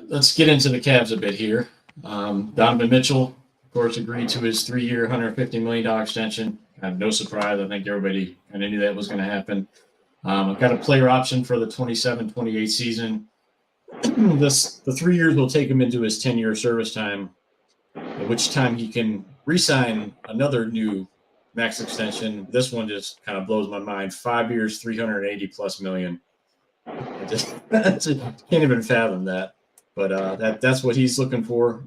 let's get into the Cavs a bit here. Donovan Mitchell, of course, agreed to his 3-year, $150 million extension. No surprise. I think everybody kind of knew that was going to happen. I've got a player option for the 27-28 season. The 3 years will take him into his 10-year service time, at which time he can re-sign another new max extension. This one just kind of blows my mind. 5 years, $380+ million. I just can't even fathom that. But that's what he's looking for.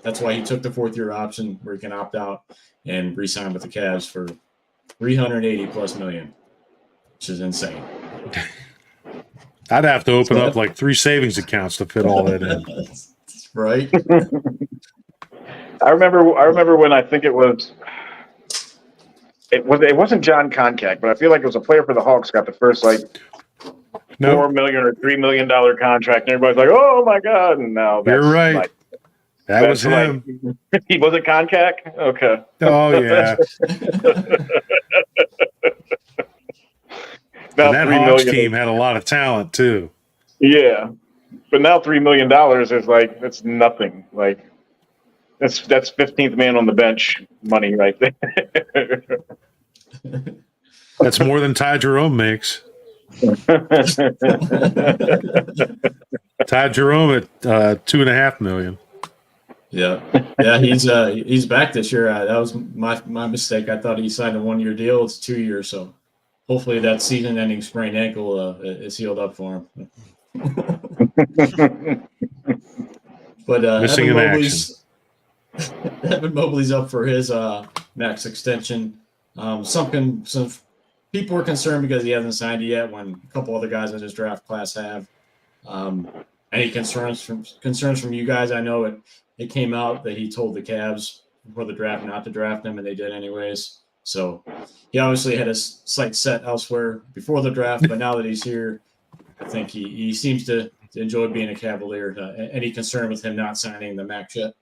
That's why he took the 4th-year option where he can opt out and re-sign with the Cavs for $380+ million, which is insane. I'd have to open up like 3 savings accounts to fit all that in. Right. I remember when I think it wasn't John Koncak, but I feel like it was a player for the Hawks got the first $4 million or $3 million contract, and everybody's like, "Oh my God!" And now you're right. That was him. He wasn't Koncak. Okay. Oh yeah. Now and that Hawks team had a lot of talent too. Yeah, but now $3 million is like that's nothing. Like that's 15th man on the bench money right there. That's more than Ty Jerome makes. Ty Jerome at $2.5 million. Yeah, he's back this year. That was my mistake. I thought he signed a 1-year deal. It's 2 years, so hopefully that season-ending sprained ankle is healed up for him. But missing in action. Evan Mobley's up for his max extension. Some people were concerned because he hasn't signed it yet when a couple other guys in his draft class have. Any concerns from you guys? I know it came out that he told the Cavs before the draft not to draft him, and they did anyways. So he obviously had his sights set elsewhere before the draft, but now that he's here, I think he seems to enjoy being a Cavalier. Any concern with him not signing the max yet?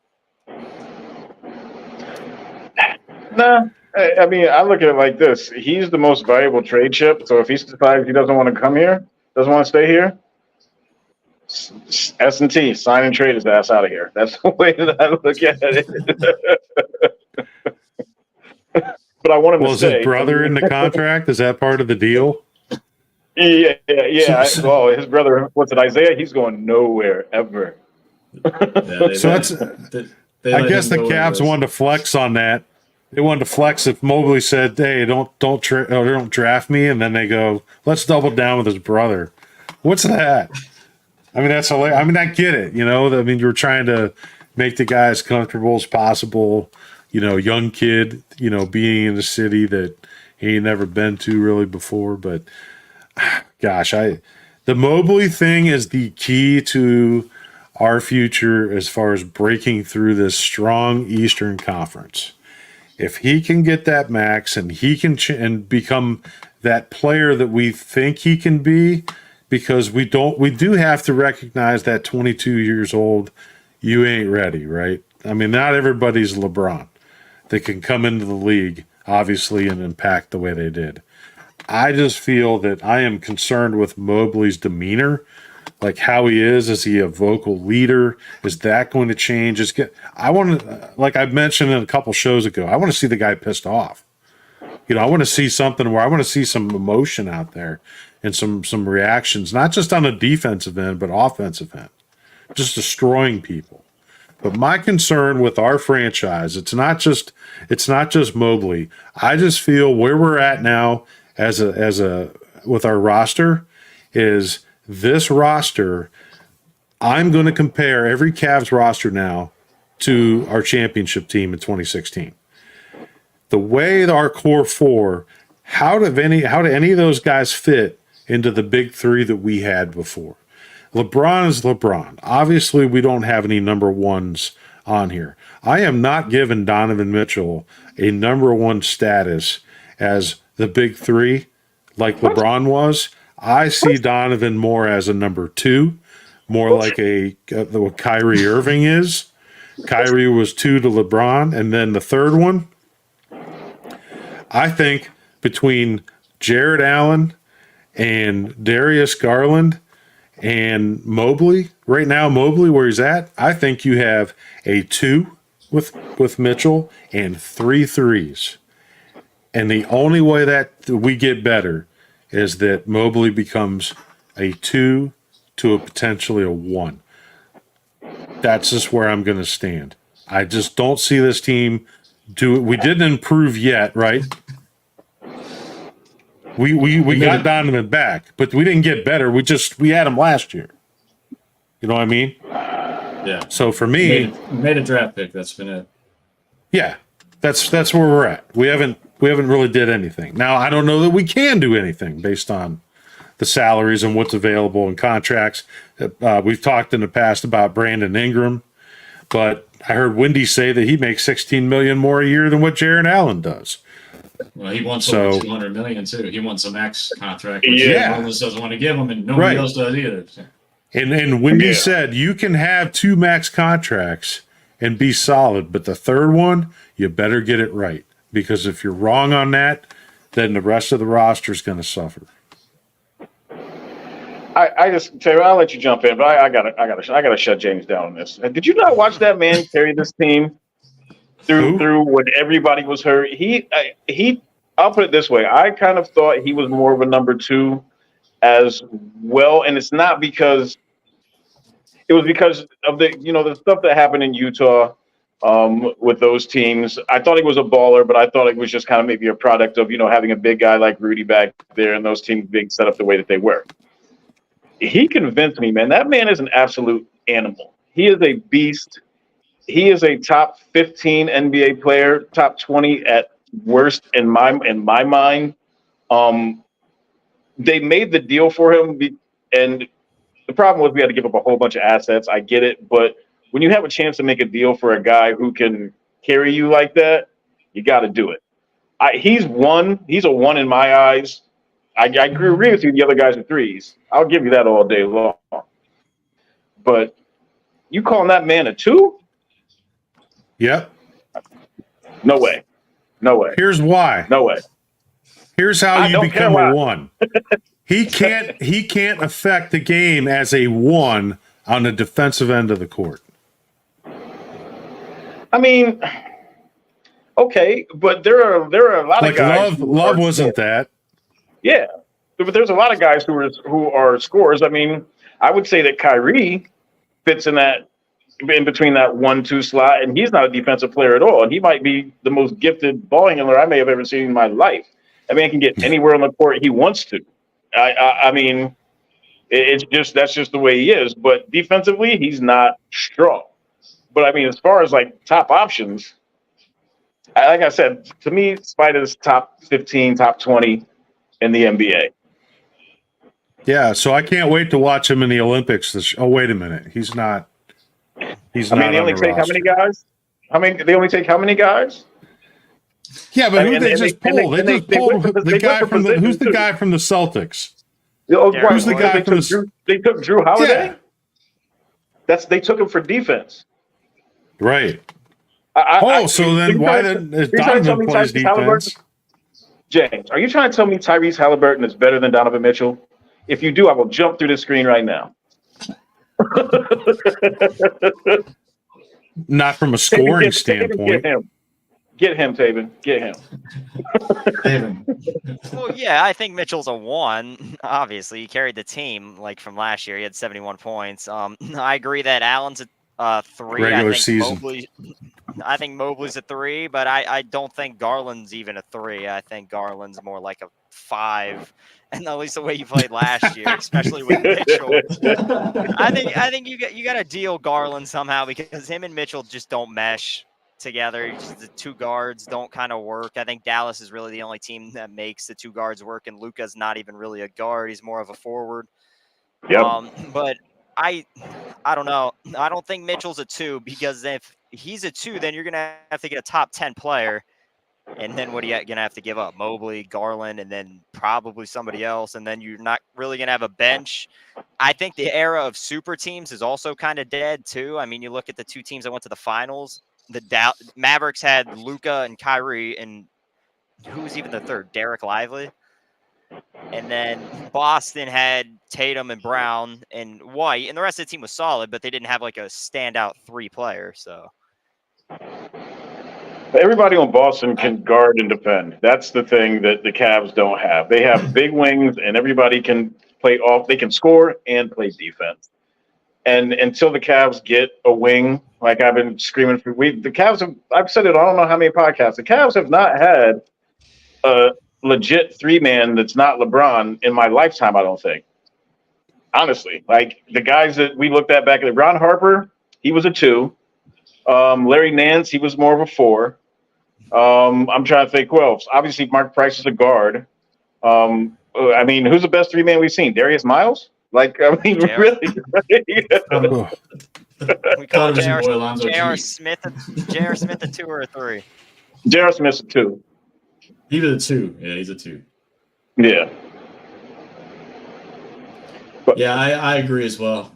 No. I mean, I look at it like this. He's the most valuable trade chip. So if he decides he doesn't want to come here, doesn't want to stay here, S&T, sign and trade his ass out of here. That's the way that I look at it. But I want him to stay. Was his brother in the contract? Is that part of the deal? Yeah. Well, his brother, what's it, Isaiah? He's going nowhere ever. Yeah, so that's. I guess the Cavs wanted to flex on that. They wanted to flex if Mobley said, "Hey, don't draft me," and then they go, "Let's double down with his brother." What's that? I mean, that's hilarious. I mean, I get it. You know, I mean, you're trying to make the guy as comfortable as possible. You know, young kid. You know, being in a city that he ain't never been to really before. But gosh, the Mobley thing is the key to our future as far as breaking through this strong Eastern Conference. If he can get that max and he can and become that player that we think he can be, because we do have to recognize that 22 years old, you ain't ready, right? I mean, not everybody's LeBron that can come into the league, obviously, and impact the way they did. I just feel that I am concerned with Mobley's demeanor, like how he is. Is he a vocal leader? Is that going to change? I want to, like I mentioned in a couple shows ago, I want to see the guy pissed off. You know, I want to see something where I want to see some emotion out there and some reactions, not just on the defensive end, but offensive end, just destroying people. But my concern with our franchise, it's not just Mobley. I just feel where we're at now with our roster is this roster. I'm going to compare every Cavs roster now to our championship team in 2016. The way our core four, how do any of those guys fit into the big three that we had before? LeBron is LeBron. Obviously, we don't have any number ones on here. I am not giving Donovan Mitchell a number one status as the big three like LeBron was. I see Donovan more as a number two, more like what Kyrie Irving is. Kyrie was 2 to LeBron. And then the third one, I think between Jared Allen and Darius Garland And Mobley, right now, where he's at, I think you have a 2 with Mitchell and 3 threes. And the only way that we get better is that Mobley becomes a 2 to a potentially a 1. That's just where I'm going to stand. I just don't see this team do it. We didn't improve yet, right? We got Donovan back, but we didn't get better. We had him last year. You know what I mean? Yeah. So for me, we made a draft pick. That's been it. Yeah, that's where we're at. We haven't really did anything. Now I don't know that we can do anything based on the salaries and what's available in contracts. We've talked in the past about Brandon Ingram, but I heard Wendy say that he makes $16 million more a year than what Jaren Allen does. Well, he wants over $200 million too. He wants a max contract, which Holmes doesn't want to give him, and nobody else does either. And Wendy said you can have 2 max contracts and be solid, but the third one you better get it right, because if you're wrong on that, then the rest of the roster is going to suffer. I just, Taylor, I'll let you jump in, but I gotta shut James down on this. Did you not watch that man carry this team through when everybody was hurt? I'll put it this way. I kind of thought he was more of a number 2 as well. And it's not because it was because of the stuff that happened in Utah with those teams. I thought he was a baller, but I thought it was just kind of maybe a product of, having a big guy like Rudy back there and those teams being set up the way that they were. He convinced me, man. That man is an absolute animal. He is a beast. He is a top 15 NBA player, top 20 at worst in my mind. They made the deal for him, and the problem was we had to give up a whole bunch of assets. I get it, but when you have a chance to make a deal for a guy who can carry you like that, you got to do it. He's a 1 in my eyes. I agree with you. The other guys are 3s. I'll give you that all day long. But you calling that man a 2? Yep. No way. Here's why. No way. Here's how you become a 1. He can't affect the game as a 1 on the defensive end of the court. I mean, okay, but there are a lot of guys. Love wasn't that. Yeah, but there's a lot of guys who are scorers. I mean, I would say that Kyrie fits in between that 1-2 slot, and he's not a defensive player at all. And he might be the most gifted ball handler I may have ever seen in my life. I mean, he can get anywhere on the court he wants to. I mean, that's just the way he is. But defensively, he's not strong. But I mean, as far as like top options, like I said, to me, Spider's top 15, top 20 in the NBA. Yeah, so I can't wait to watch him in the Olympics. Oh, wait a minute, he's not. He's not. They only take how many guys? They only take how many guys? Yeah, but who they just pulled? They just pulled the guy from the. Who's the guy from the Celtics? Who's the guy from the? They took Drew Holiday. Yeah. They took him for defense. Right. So then why is Donovan plays defense? James, are you trying to tell me Tyrese Halliburton is better than Donovan Mitchell? If you do, I will jump through the screen right now. Not from a scoring standpoint. Get him, Taven. Get him. Well, yeah, I think Mitchell's a 1. Obviously, he carried the team from last year. He had 71 points. I agree that Allen's a 3. Regular season. I think Mobley's a 3, but I don't think Garland's even a 3. I think Garland's more like a 5. And at least the way he played last year, especially with Mitchell, I think you got to deal Garland somehow, because him and Mitchell just don't mesh together. The 2 guards don't kind of work. I think Dallas is really the only team that makes the 2 guards work, and Luka's not even really a guard. He's more of a forward. Yep. But I don't know. I don't think Mitchell's a 2, because if he's a 2, then you're gonna have to get a top 10 player. And then what are you going to have to give up? Mobley, Garland, and then probably somebody else. And then you're not really going to have a bench. I think the era of super teams is also kind of dead, too. I mean, you look at the 2 teams that went to the finals. The Mavericks had Luka and Kyrie, and who was even the third? Derek Lively? And then Boston had Tatum and Brown and White, and the rest of the team was solid, but they didn't have like a standout 3 player. So Everybody on Boston can guard and defend. That's the thing that the Cavs don't have. They have big wings, and everybody can play off. They can score and play defense. And until the Cavs get a wing, like I've been screaming for, the Cavs have. I've said it. I don't know how many podcasts. The Cavs have not had a legit 3-man that's not LeBron in my lifetime. I don't think. Honestly, like the guys that we looked at back at Ron Harper, he was a 2. Larry Nance, he was more of a 4. I'm trying to think who else. Obviously, Mark Price is a guard. I mean, who's the best 3-man we've seen? Darius Miles? Like, I mean, really? we call J.R. J.R. Smith a 2 or a 3. J.R. Smith's a 2. He's a 2. Yeah, he's a 2. Yeah. Yeah, I agree as well.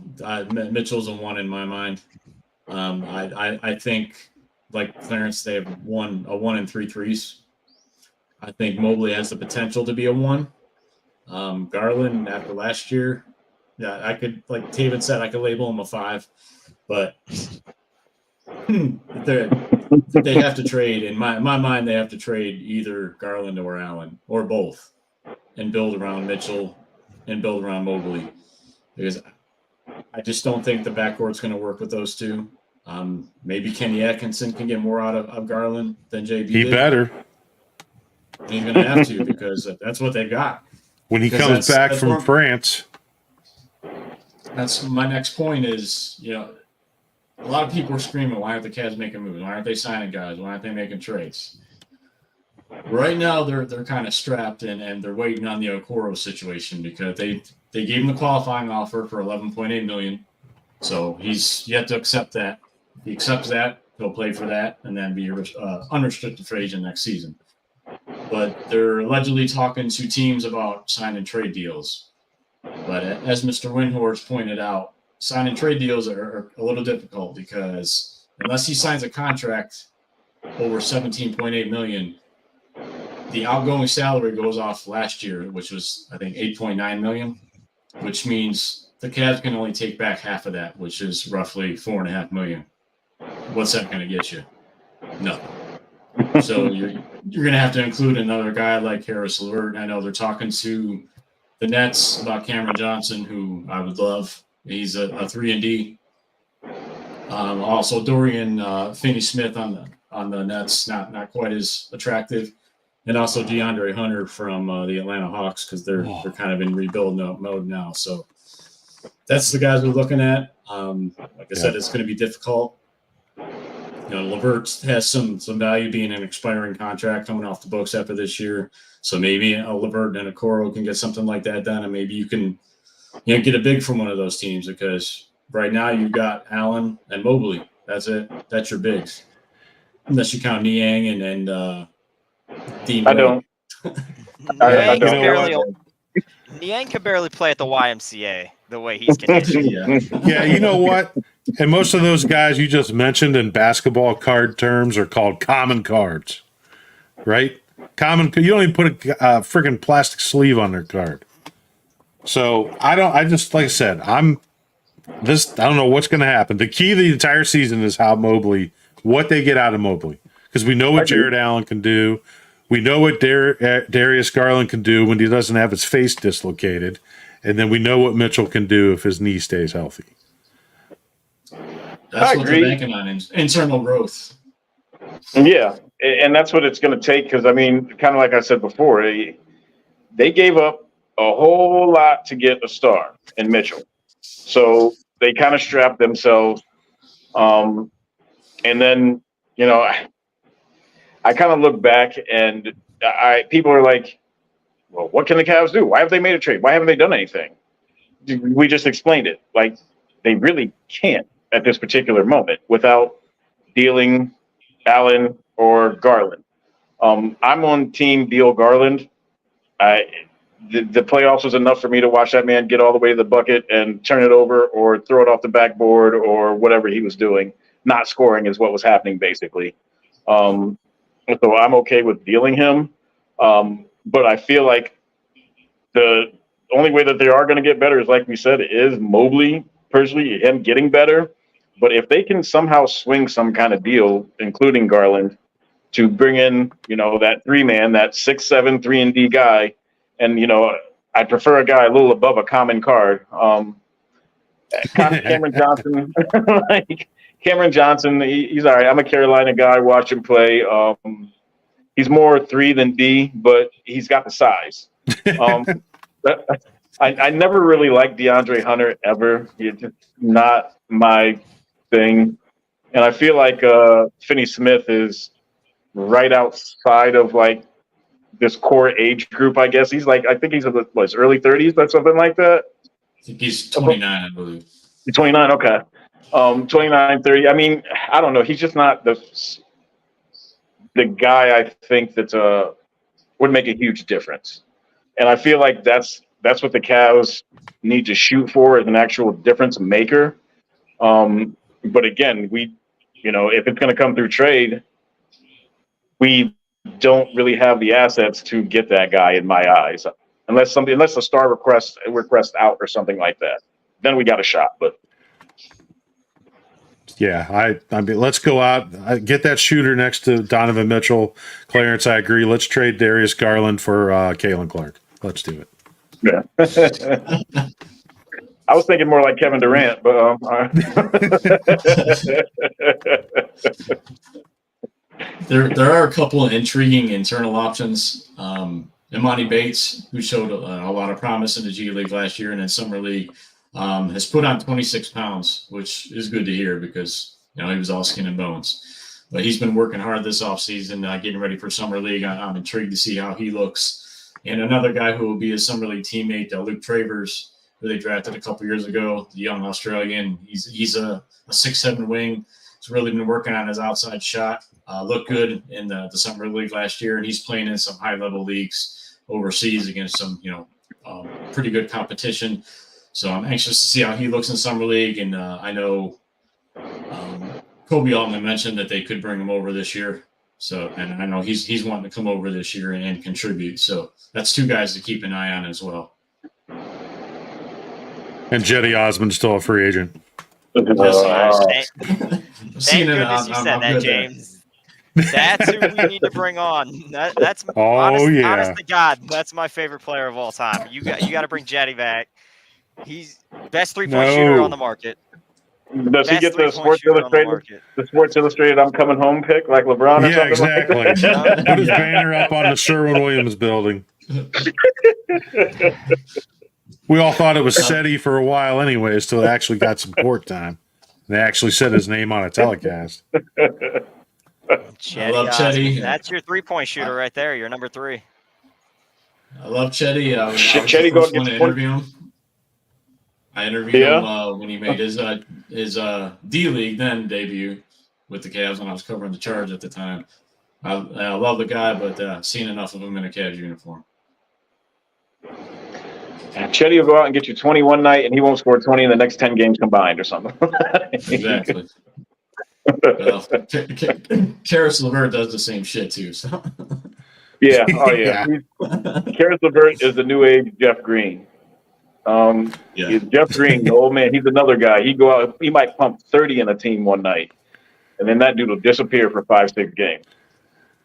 Mitchell's a 1 in my mind. I think, like Clarence, they have a 1 and 3 threes. I think Mobley has the potential to be a 1. Garland, after last year, yeah, I could, like David said, I could label him a 5, but they have to trade. In my mind, they have to trade either Garland or Allen or both, and build around Mitchell and build around Mobley, because I just don't think the backcourt's going to work with those two. Maybe Kenny Atkinson can get more out of Garland than JB. He did. better. He's going to have to, because that's what they've got. When he comes back from France. That's my next point is, a lot of people are screaming, why aren't the Cavs making moves? Why aren't they signing guys? Why aren't they making trades? Right now, they're kind of strapped and they're waiting on the Okoro situation, because they gave him the qualifying offer for $11.8 million. So he's yet to accept that. If he accepts that, he'll play for that and then be unrestricted free agent next season. But they're allegedly talking to teams about signing trade deals. But as Mr. Windhorst pointed out, signing trade deals are a little difficult, because unless he signs a contract over $17.8 million, the outgoing salary goes off last year, which was, I think, $8.9 million, which means the Cavs can only take back half of that, which is roughly $4.5 million. What's that going to get you? Nothing. So you're going to have to include another guy like Harris LeVert. I know they're talking to the Nets about Cameron Johnson, who I would love. He's a 3-and-D. Also, Dorian Finney-Smith on the Nets, not quite as attractive. And also DeAndre Hunter from the Atlanta Hawks, because they're kind of in rebuild mode now. So that's the guys we're looking at. Like I said, it's going to be difficult. LeVert has some value being an expiring contract coming off the books after this year. So maybe a LeVert and a Okoro can get something like that done, and maybe you can get a big from one of those teams, because right now you've got Allen and Mobley. That's it. That's your bigs. Unless you count Niang and Dean. I don't. Niang could barely play at the YMCA the way he's conditioned. Yeah, you know what? And most of those guys you just mentioned in basketball card terms are called common cards, right? You don't even put a freaking plastic sleeve on their card. So I just, like I said, I don't know what's going to happen. The key to the entire season is what they get out of Mobley. Because we know what Jared Allen can do. We know what Darius Garland can do when he doesn't have his face dislocated. And then we know what Mitchell can do if his knee stays healthy. That's what they're banking on, internal growth. Yeah, and that's what it's going to take, because, I mean, kind of like I said before, they gave up a whole lot to get a star in Mitchell. So they kind of strapped themselves. And then, I kind of look back and people are like, well, what can the Cavs do? Why have they made a trade? Why haven't they done anything? We just explained it. Like, they really can't at this particular moment without dealing Allen or Garland. I'm on team deal Garland. The playoffs was enough for me to watch that man get all the way to the bucket and turn it over or throw it off the backboard or whatever he was doing. Not scoring is what was happening, basically. So I'm okay with dealing him. But I feel like the only way that they are going to get better is, like we said, is Mobley, personally, him getting better. But if they can somehow swing some kind of deal, including Garland, to bring in, that 3-man, that 6'7", 3-and-D guy, and, I prefer a guy a little above a common card. Cameron Johnson, Cameron Johnson, he's all right. I'm a Carolina guy. Watch him play. He's more 3 than D, but he's got the size. I never really liked DeAndre Hunter ever. He's just not my thing. And I feel like Finney Smith is right outside of like this core age group, I guess. He's like, I think he's in his early 30s or something like that. I think he's 29, I believe. He's 29, okay. 29, 30. I mean, I don't know. He's just not the guy I think that would make a huge difference. And I feel like that's what the Cavs need to shoot for, as an actual difference maker. But again, if it's going to come through trade, we don't really have the assets to get that guy in my eyes, unless a star requests out or something like that. Then we got a shot. But yeah, I mean, let's go out, get that shooter next to Donovan Mitchell. Clarence, I agree. Let's trade Darius Garland for Kalen Clark. Let's do it. Yeah. I was thinking more like Kevin Durant, but There are a couple of intriguing internal options. Imani Bates, who showed a lot of promise in the G League last year and in Summer League, has put on 26 pounds, which is good to hear because he was all skin and bones. But he's been working hard this offseason, getting ready for Summer League. I'm intrigued to see how he looks. And another guy who will be his Summer League teammate, Luke Travers, who they drafted a couple years ago, the young Australian. He's a 6'7" wing. He's really been working on his outside shot. Looked good in the Summer League last year, and he's playing in some high-level leagues overseas against some pretty good competition. So I'm anxious to see how he looks in Summer League, and I know Kobe Altman mentioned that they could bring him over this year. So, and I know he's wanting to come over this year and contribute. So that's two guys to keep an eye on as well. And Jetty Osman's still a free agent. Thank goodness you said that, James. That's who we need to bring on. That's honest to God, that's my favorite player of all time. You got to bring Jetty back. He's best 3-point shooter on the market. Does he get the Sports Illustrated "I'm coming home" pick like LeBron? Or something exactly. Like that? Put his banner up on the Sherwin-Williams building. We all thought it was SETI for a while anyways, till it actually got some court time. They actually said his name on a telecast. I love Chetty. That's your 3-point shooter right there. You're number 3. I love Chetty. Chetty go get to interview him. I interviewed him when he made his D League then debut with the Cavs when I was covering the Charge at the time. I love the guy, but seen enough of him in a Cavs uniform. Chetty will go out and get you 20 one night, and he won't score 20 in the next 10 games combined or something. Exactly. Well, Karis LeVert does the same shit too. So. Yeah. Oh yeah. Karis LeVert is the new age Jeff Green. Jeff Green, the old man. He's another guy. He might pump 30 in a team one night, and then that dude will disappear for 5-6 games.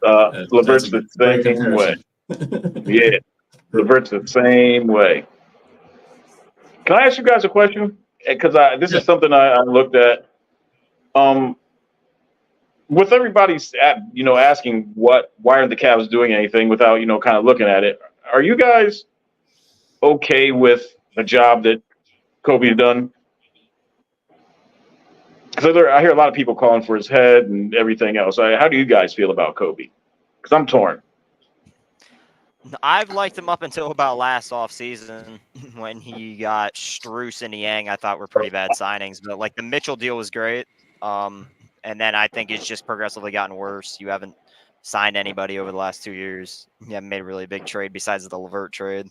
LeVert's the same way. Yeah. LeVert's the same way. Can I ask you guys a question? Because this is something I looked at. With everybody asking why aren't the Cavs doing anything without kind of looking at it, are you guys okay with the job that Kobe's done? Because I hear a lot of people calling for his head and everything else. How do you guys feel about Kobe? Because I'm torn. I've liked him up until about last offseason when he got Strus and Yang. I thought were pretty bad signings, but like the Mitchell deal was great. And then I think it's just progressively gotten worse. You haven't signed anybody over the last 2 years. You haven't made a really big trade besides the LeVert trade.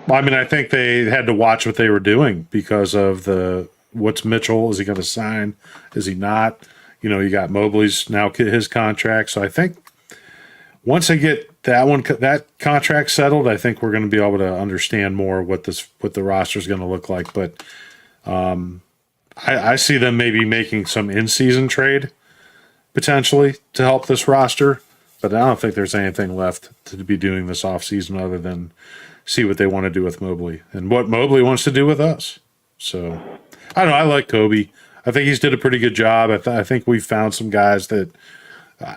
I mean, I think they had to watch what they were doing because of what's Mitchell? Is he going to sign? Is he not? You got Mobley's now his contract. So I think once I get that contract settled, I think we're going to be able to understand more what the roster is going to look like. But I see them maybe making some in-season trade potentially to help this roster, but I don't think there's anything left to be doing this offseason other than see what they want to do with Mobley and what Mobley wants to do with us. So I don't know. I like Kobe. I think he's did a pretty good job. I think we've found some guys that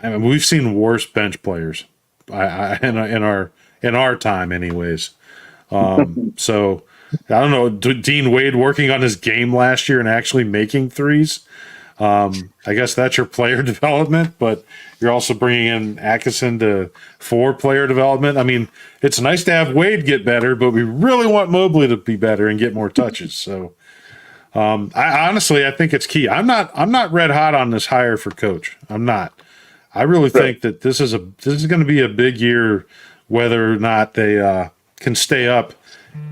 we've seen worse bench players in our time, anyways. So I don't know. Dean Wade working on his game last year and actually making threes. I guess that's your player development, but you're also bringing in Atkinson for player development. I mean, it's nice to have Wade get better, but we really want Mobley to be better and get more touches. So, I think it's key. I'm not red hot on this hire for coach. I'm not. I really think that this is going to be a big year, whether or not they can stay up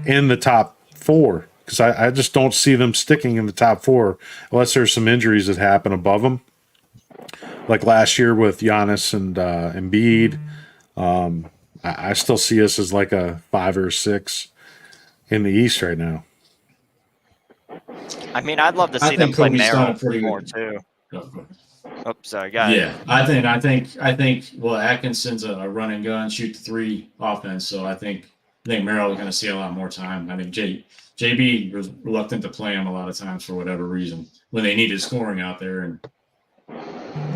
in the top 4. Because I just don't see them sticking in the top 4 unless there's some injuries that happen above them, like last year with Giannis and Embiid. I still see us as like a 5 or 6 in the East right now. I mean, I'd love to see them play Merrill more too. Oops, sorry, go ahead. Yeah, I think. Well, Atkinson's a run and gun, shoot the 3 offense, so I think Merrill is going to see a lot more time. I think JB was reluctant to play him a lot of times for whatever reason when they needed scoring out there, and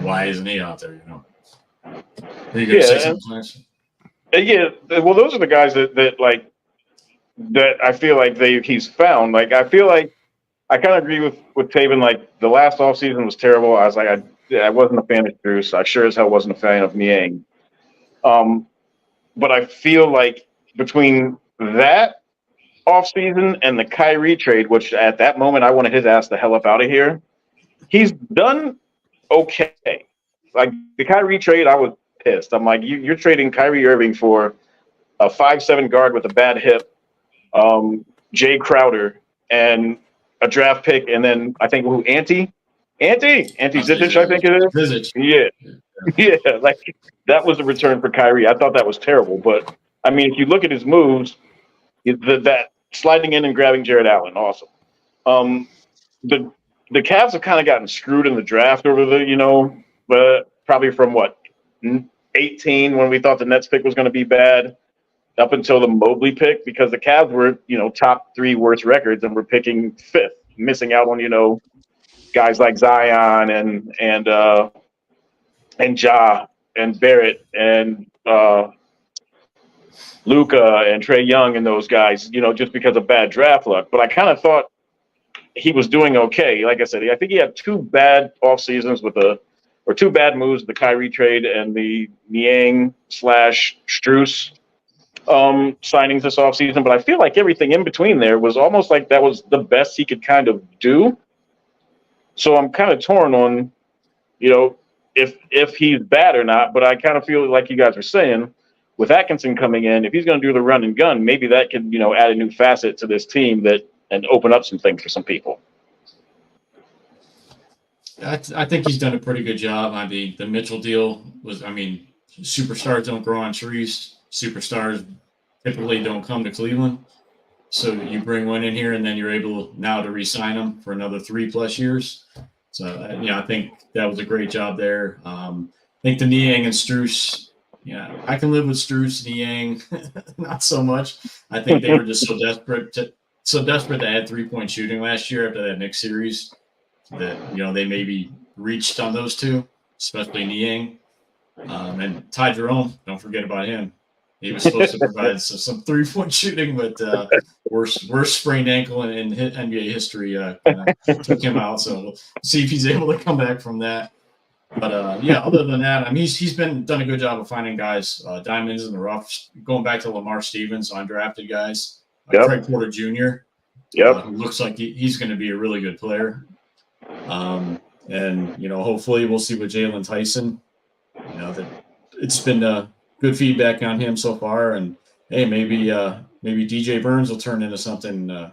why isn't he out there? Are you going to say something? Yeah. Well, those are the guys that I feel like he's found. Like, I feel like I kind of agree with Taven. Like, the last offseason was terrible. I was like, I wasn't a fan of Bruce. I sure as hell wasn't a fan of Niang. But I feel like between that offseason and the Kyrie trade, which at that moment I wanted his ass the hell up out of here, he's done okay. Like, the Kyrie trade, I was pissed. I'm like, you're trading Kyrie Irving for a 5'7" guard with a bad hip, Jay Crowder, and a draft pick, and then I think Ante Zizic, I think it is. Yeah, like, that was a return for Kyrie. I thought that was terrible, but I mean, if you look at his moves, that sliding in and grabbing Jared Allen, awesome. The Cavs have kind of gotten screwed in the draft over but probably from 18 when we thought the Nets pick was going to be bad up until the Mobley pick, because the Cavs were top 3 worst records and we're picking 5th, missing out on guys like Zion and Ja and Barrett and Luka and Trae Young and those guys, just because of bad draft luck. But I kind of thought he was doing okay. Like I said, I think he had 2 bad off seasons or 2 bad moves, the Kyrie trade and the Niang/Strus signings this offseason. But I feel like everything in between there was almost like that was the best he could kind of do. So I'm kind of torn on, if he's bad or not. But I kind of feel like you guys were saying, with Atkinson coming in, if he's going to do the run and gun, maybe that could, add a new facet to this team and open up some things for some people. I think he's done a pretty good job. I mean, the Mitchell deal was, superstars don't grow on trees. Superstars typically don't come to Cleveland. So you bring one in here and then you're able now to re-sign them for another 3+ years. So, I think that was a great job there. I think the Niang and Strus, I can live with Strus, Niang, not so much. I think they were just so desperate to add 3-point shooting last year after that Knicks series that, they maybe reached on those 2, especially Niang. And Ty Jerome, don't forget about him. He was supposed to provide some 3-point shooting, but worst sprained ankle in NBA history took him out. So we'll see if he's able to come back from that. But other than that, he's done a good job of finding guys, diamonds in the rough. Going back to Lamar Stevens, undrafted guys, Craig Porter Jr. Who looks like he's going to be a really good player. And hopefully we'll see with Jalen Tyson. That it's been good feedback on him so far, and hey, maybe DJ Burns will turn into something.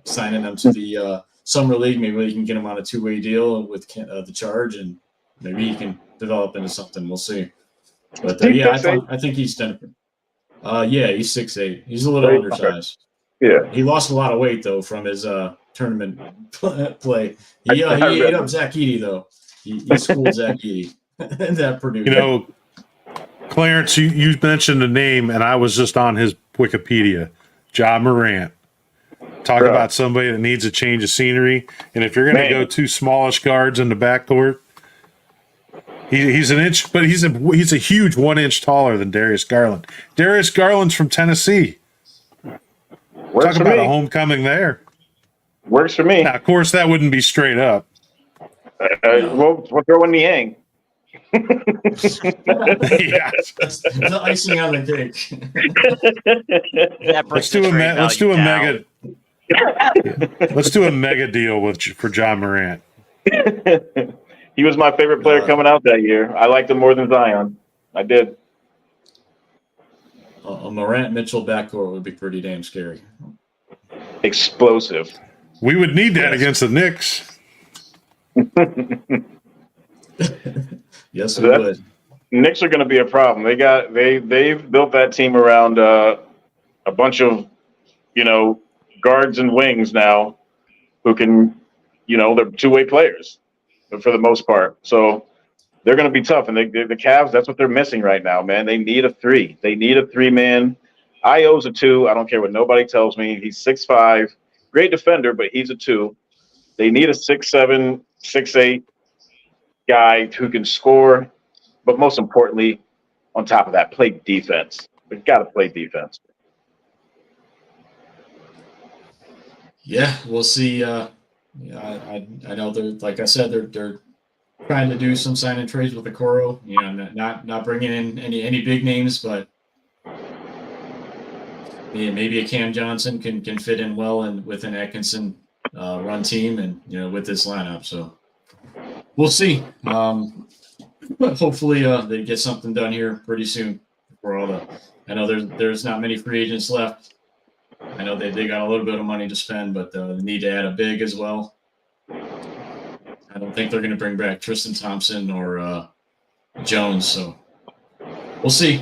Signing them to the summer league, maybe we can get him on a 2-way deal with the Charge, and maybe he can develop into something. We'll see. But He's yeah, 6'8". I think he's done. Yeah, he's 6'8". He's a little undersized. Yeah. He lost a lot of weight though from his tournament play. He I ate read up that. Zach Edey though. He schooled Zach Edey at Purdue. You know, Clarence, you mentioned a name, and I was just on his Wikipedia. Ja Morant. Talk Bro. about somebody that needs a change of scenery. And if you're going to Man. go two smallish guards in the backcourt, he's an inch, but he's a huge 1 inch taller than Darius Garland. Darius Garland's from Tennessee. Works Talk for about me. a homecoming there. Works for me. Now, of course, that wouldn't be straight up. We'll throw in Niang. Yeah. The icing on the cake. That brings the trade Let's value do a down. let's do a mega deal for John Morant. He was my favorite player coming out that year. I liked him more than Zion. I did. A Morant Mitchell backcourt would be pretty damn scary. Explosive. We would need that against the Knicks. Yes, we would. Knicks are going to be a problem. They've built that team around a bunch of, guards and wings now who can, they're two-way players for the most part. So they're going to be tough. And the Cavs, that's what they're missing right now, man. They need a three. They need a three-man. Io's a two. I don't care what nobody tells me. He's 6'5", great defender, but he's a two. They need a 6'7", 6'8" guy who can score, but most importantly, on top of that, play defense. They've got to play defense. Yeah, we'll see. I know they're, like I said, they're trying to do some sign and trades with Okoro. Not bringing in any big names, but maybe a Cam Johnson can fit in well and with an Atkinson run team, and with this lineup. So we'll see. But hopefully they get something done here pretty soon. I know there's not many free agents left. I know they got a little bit of money to spend, but they need to add a big as well. I don't think they're going to bring back Tristan Thompson or Jones, so we'll see.